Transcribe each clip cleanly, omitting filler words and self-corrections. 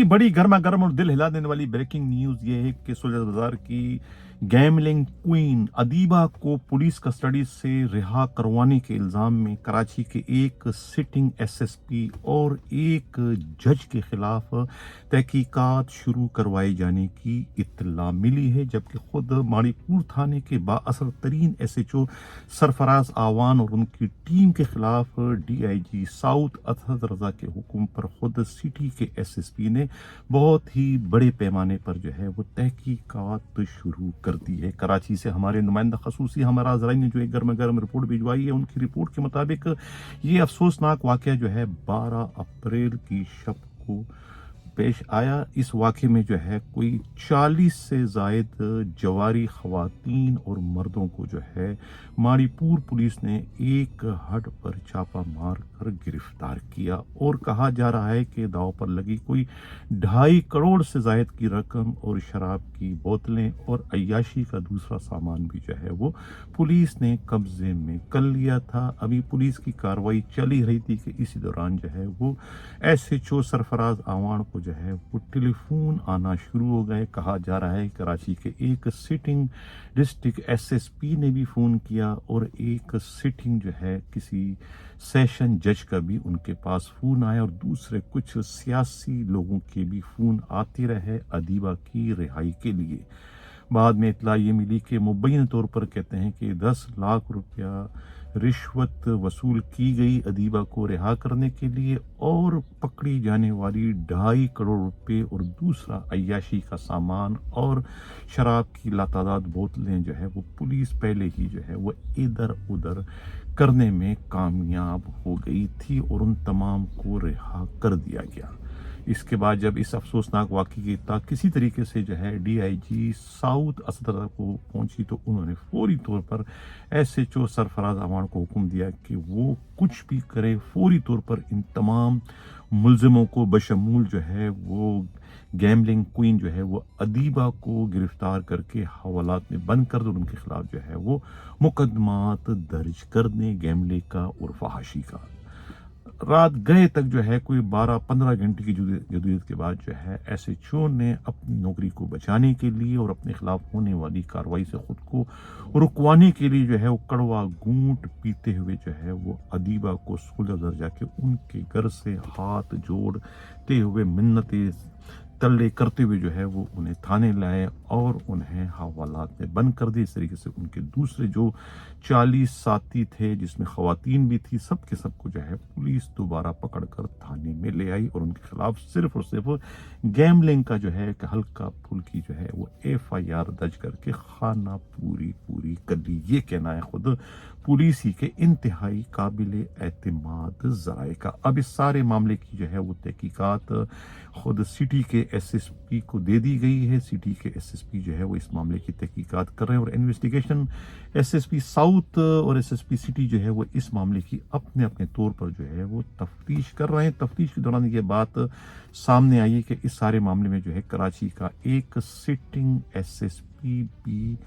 बड़ी गर्मा गर्म और दिल हिला देने वाली ब्रेकिंग न्यूज ये है कि सुलह बाजार की गैमलिंग क्वीन अदीबा को पुलिस कस्टडी से रिहा करवाने के इल्ज़ाम में कराची के एक सिटिंग एसएसपी और एक जज के खिलाफ तहकीकात शुरू करवाए जाने की इत्तला मिली है, जबकि खुद माड़ीपुर थाने के बाअसर तरीन एसएचओ सरफराज आवान और उनकी टीम के खिलाफ डीआईजी साउथ असद रजा के हुक्म पर खुद सिटी के एसएसपी ने बहुत ही बड़े पैमाने पर जो है वो तहकीकात शुरू कर दी है। कराची से हमारे नुमाइंदा खसूसी हमारा अजराइन ने जो एक गर्मा गर्म रिपोर्ट भिजवाई है, उनकी रिपोर्ट के मुताबिक ये अफसोसनाक वाक़या जो है 12 अप्रैल की शब को पेश आया। इस वाक़े में जो है कोई 40 से ज़ायद जवारी ख़वातीन और मर्दों को जो है माड़ीपुर पुलिस ने एक हट पर छापा मार कर गिरफ्तार किया और कहा जा रहा है कि दाव पर लगी कोई 2.5 करोड़ से ज़ायद की रकम और शराब की बोतलें और अय्याशी का दूसरा सामान भी जो है वो पुलिस ने कब्जे में कर लिया था। अभी पुलिस की कार्रवाई चल ही रही थी कि इसी दौरान जो है वो एसएचओ सरफराज आवान को जो है वो टेलीफोन आना शुरू हो गए। कहा जा रहा है कराची के एक सिटिंग डिस्ट्रिक्ट एसएसपी ने भी फ़ोन किया और एक सिटिंग जो है किसी सेशन जज का भी उनके पास फ़ोन आया और दूसरे कुछ सियासी लोगों के भी फ़ोन आते रहे अदीबा की रिहाई के लिए। बाद में इतला ये मिली कि मुबैन तौर पर कहते हैं कि 10 लाख रुपया रिश्वत वसूल की गई अदीबा को रिहा करने के लिए और पकड़ी जाने वाली 2.5 करोड़ रुपए और दूसरा अय्याशी का सामान और शराब की लातादाद बोतलें जो है वो पुलिस पहले ही जो है वो इधर उधर करने में कामयाब हो गई थी और उन तमाम को रिहा कर दिया गया। इसके बाद जब इस अफसोसनाक वाक़े की इत्तला किसी तरीके से जो है डीआईजी साउथ असदर को पहुंची तो उन्होंने फौरी तौर पर एसएचओ सरफराज आवान को हुक्म दिया कि वो कुछ भी करे, फौरी तौर पर इन तमाम मुलजिमों को बशमूल जो है वो गैमलिंग क्वीन जो है वो अदीबा को गिरफ्तार करके हवालात में बंद कर दो, उनके खिलाफ जो है वो मुकदमात दर्ज कर दें गैमलिंग का और फहाशी का। रात गए तक जो है कोई 12-15 घंटे की जदोजहद के बाद जो है एसएचओ ने अपनी नौकरी को बचाने के लिए और अपने खिलाफ होने वाली कार्रवाई से खुद को रुकवाने के लिए जो है वो कड़वा घूंट पीते हुए जो है वो अदीबा को सुलह दर्जा के उनके घर से हाथ जोड़ते हुए मिन्नतें तल्ले करते हुए जो है वो उन्हें थाने लाए और उन्हें हवालात में बंद कर दिए। इस तरीके से उनके दूसरे जो 40 साथी थे जिसमें ख़वातीन भी थी, सब के सब को जो है पुलिस दोबारा पकड़कर थाने में ले आई और उनके खिलाफ सिर्फ और सिर्फ गैमलिंग का जो है हल्का फुल्की जो है वो एफआईआर दर्ज करके खाना पूरी कर ली। ये कहना है खुद पुलिस ही के इंतहाई काबिल एतमाद ज़राए का। अब इस सारे मामले की जो है वो तहकीकात खुद सिटी के एसएसपी को दे दी गई है। सिटी के एसएसपी जो है वो इस मामले की तहकीकात कर रहे हैं और इन्वेस्टिगेशन एसएसपी साउथ और एसएसपी सिटी जो है वो इस मामले की अपने अपने तौर पर जो है वो तफ्तीश कर रहे हैं। तफ्तीश के दौरान ये बात सामने आई है कि इस सारे मामले में जो है कराची का एक सिटिंग एसएसपी भी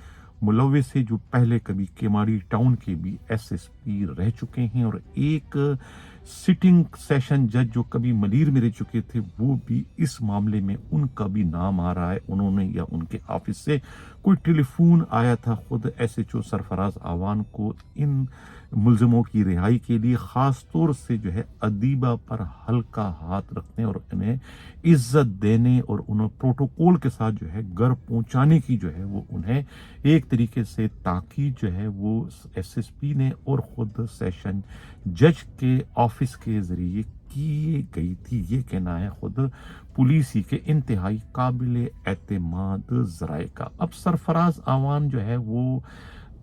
मुलव्विस है, जो पहले कभी केमाड़ी टाउन के भी एसएसपी रह चुके हैं और एक सिटिंग सेशन जज जो कभी मलीर में रह चुके थे वो भी इस मामले में उनका भी नाम आ रहा है। उन्होंने या उनके ऑफिस से कोई टेलीफोन आया था खुद एसएचओ सरफराज आवान को इन मुलजिमों की रिहाई के लिए, ख़ास तौर से जो है अदीबा पर हल्का हाथ रखने और उन्हें इज्जत देने और उन्हें प्रोटोकॉल के साथ जो है घर पहुंचाने की जो है वो उन्हें एक तरीके से ताकीद जो है वो एसएसपी ने और ख़ुद सेशन जज के ऑफिस के ज़रिए की गई थी। ये कहना है खुद पुलिस ही के इंतहाई काबिल एतमाद ज़राए का। अब सरफराज आवान जो है वो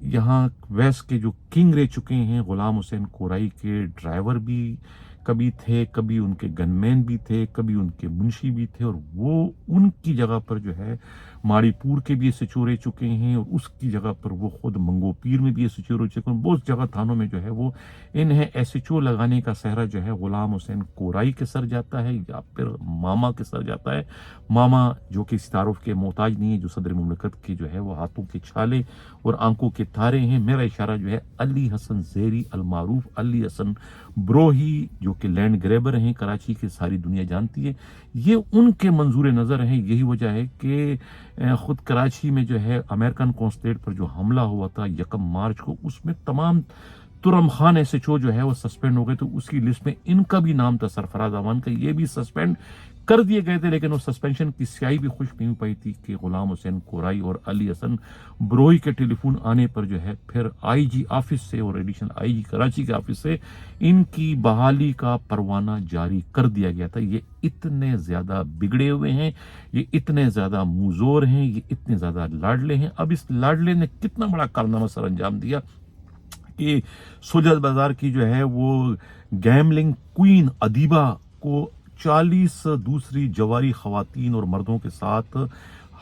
यहाँ वेस्ट के जो किंग रह चुके हैं, गुलाम हुसैन कोराई के ड्राइवर भी कभी थे, कभी उनके गनमैन भी थे, कभी उनके मुंशी भी थे और वो उनकी जगह पर जो है माड़ीपुर के भी एसएचओ रह चुके हैं और उसकी जगह पर वो खुद मंगोपीर में भी एसएचओ रह चुके हैं। बहुत जगह थानों में जो है वो इन्हें एसएचओ लगाने का सहरा जो है गुलाम हुसैन कोराई के सर जाता है या फिर मामा के सर जाता है। मामा जो कि इस तारुफ के मोहताज नहीं है, जो सदर मुमलकत के जो है वो हाथों के छाले और आंखों के तारे हैं। मेरा इशारा जो है अली हसन ज़ेरी अलमारूफ अली हसन ब्रोही, जो کہ لینڈ گریبر ہیں کراچی کے، ساری دنیا جانتی ہے، یہ ان کے منظور نظر ہیں۔ یہی وجہ ہے کہ خود کراچی میں جو ہے امریکن قونصلیٹ پر جو حملہ ہوا تھا 1 مارچ کو، اس میں تمام ترم خان ایس ایچ او جو ہے وہ سسپینڈ ہو گئے، تو اس کی لسٹ میں ان کا بھی نام تھا، سرفراز امان کا، یہ بھی سسپینڈ کر دیے گئے تھے، لیکن وہ سسپینشن کی سیاہی بھی خوش نہیں ہو پائی تھی کہ غلام حسین کورائی اور علی حسن بروئی کے ٹیلی فون آنے پر جو ہے پھر آئی جی آفس سے اور ایڈیشنل آئی جی کراچی کے آفس سے ان کی بحالی کا پروانہ جاری کر دیا گیا تھا۔ یہ اتنے زیادہ بگڑے ہوئے ہیں، یہ اتنے زیادہ موزور ہیں، یہ اتنے زیادہ لاڈلے ہیں۔ اب اس لاڈلے نے کتنا بڑا کارنامہ سر انجام دیا کہ سجاد بازار کی جو ہے وہ گیملنگ کوئین ادیبہ کو 40 دوسری جواری خواتین اور مردوں کے ساتھ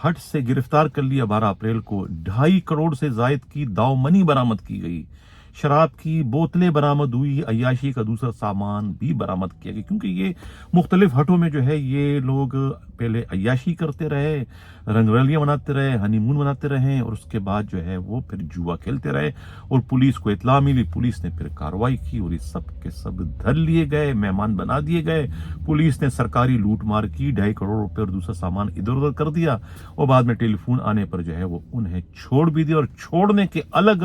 ہٹ سے گرفتار کر لیا۔ 12 اپریل کو 2.5 کروڑ سے زائد کی داؤ منی برآمد کی گئی، شراب کی بوتلیں برآمد ہوئی، عیاشی کا دوسرا سامان بھی برآمد کیا گیا، کیونکہ یہ مختلف ہٹوں میں جو ہے یہ لوگ پہلے عیاشی کرتے رہے، رنگ رلیاں مناتے رہے، ہنی مون مناتے رہے، اور اس کے بعد جو ہے وہ پھر جوا کھیلتے رہے، اور پولیس کو اطلاع ملی، پولیس نے پھر کارروائی کی اور یہ سب کے سب دھر لیے گئے، مہمان بنا دیے گئے۔ پولیس نے سرکاری لوٹ مار کی، 2.5 کروڑ روپے اور دوسرا سامان ادھر ادھر کر دیا، اور بعد میں ٹیلی فون آنے پر جو ہے وہ انہیں چھوڑ بھی دیا، اور چھوڑنے کے الگ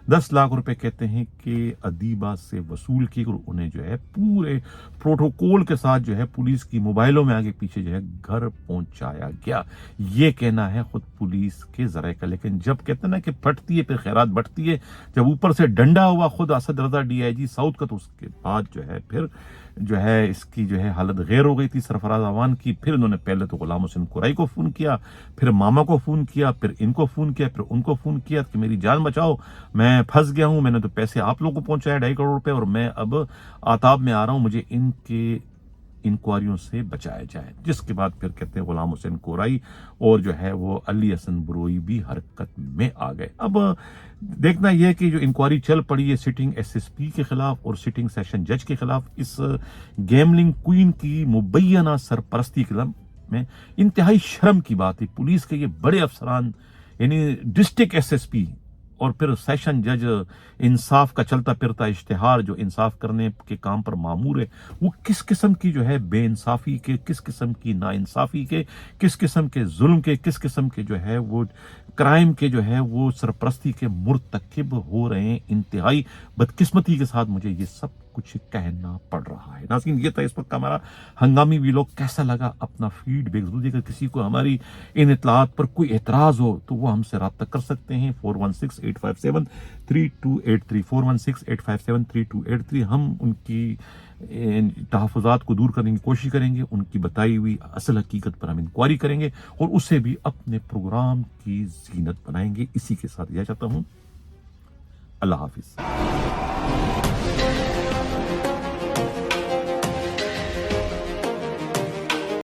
10 لاکھ روپے کہتے ہیں کہ ادیبہ سے وصول کی، اور انہیں جو ہے پورے پروٹوکول کے ساتھ جو ہے پولیس کی موبائلوں میں آگے پیچھے جو ہے گھر پہنچایا گیا۔ یہ کہنا ہے خود پولیس کے ذرائع کا، لیکن جب کہتے ہیں نا کہ پھٹتی ہے پھر خیرات بٹتی ہے، جب اوپر سے ڈنڈا ہوا خود اسد رضا ڈی آئی جی ساؤتھ کا، تو اس کے بعد جو ہے پھر جو ہے اس کی جو ہے حالت غیر ہو گئی تھی سرفراز امان کی۔ پھر انہوں نے پہلے تو غلام حسین کورائی کو فون کیا، پھر ماما کو فون کیا، پھر ان کو فون کیا، پھر ان کو فون کیا کہ میری جان بچاؤ، میں پھنس گیا ہوں، میں نے تو پیسے آپ لوگوں کو پہنچایا 2.5 کروڑ روپے، اور میں اب آتاب میں آ رہا ہوں، مجھے ان کے انکوائریوں سے بچایا جائے۔ جس کے بعد پھر کہتے ہیں غلام حسین کورائی اور جو ہے وہ علی حسن بروئی بھی حرکت میں آ گئے۔ اب دیکھنا یہ کہ جو انکوائری چل پڑی ہے سٹنگ ایس ایس پی کے خلاف اور سٹنگ سیشن جج کے خلاف، اس گیملنگ کوئین کی مبینہ سرپرستی کے میں انتہائی شرم کی بات ہے۔ پولیس کے یہ بڑے افسران، یعنی ڈسٹرکٹ ایس ایس پی اور پھر سیشن جج، انصاف کا چلتا پھرتا اشتہار جو انصاف کرنے کے کام پر مامور ہے، وہ کس قسم کی جو ہے بے انصافی کے، کس قسم کی نا انصافی کے، کس قسم کے ظلم کے، کس قسم کے جو ہے وہ کرائم کے جو ہے وہ سرپرستی کے مرتکب ہو رہے ہیں۔ انتہائی بدقسمتی کے ساتھ مجھے یہ سب کچھ کہنا پڑ رہا ہے۔ ناظرین، یہ تھا اس وقت ہمارا ہنگامی ویلاگ۔ کیسا لگا اپنا فیڈ بیک ضرور دیکھیں۔ کسی کو ہماری ان اطلاعات پر کوئی اعتراض ہو تو وہ ہم سے رابطہ کر سکتے ہیں 4168573283 4168573283۔ ہم ان کی تحفظات کو دور کرنے کی کوشش کریں گے، ان کی بتائی ہوئی اصل حقیقت پر ہم انکوائری کریں گے اور اسے بھی اپنے پروگرام کی زینت بنائیں گے۔ اسی کے ساتھ یہ چاہتا ہوں، اللہ حافظ۔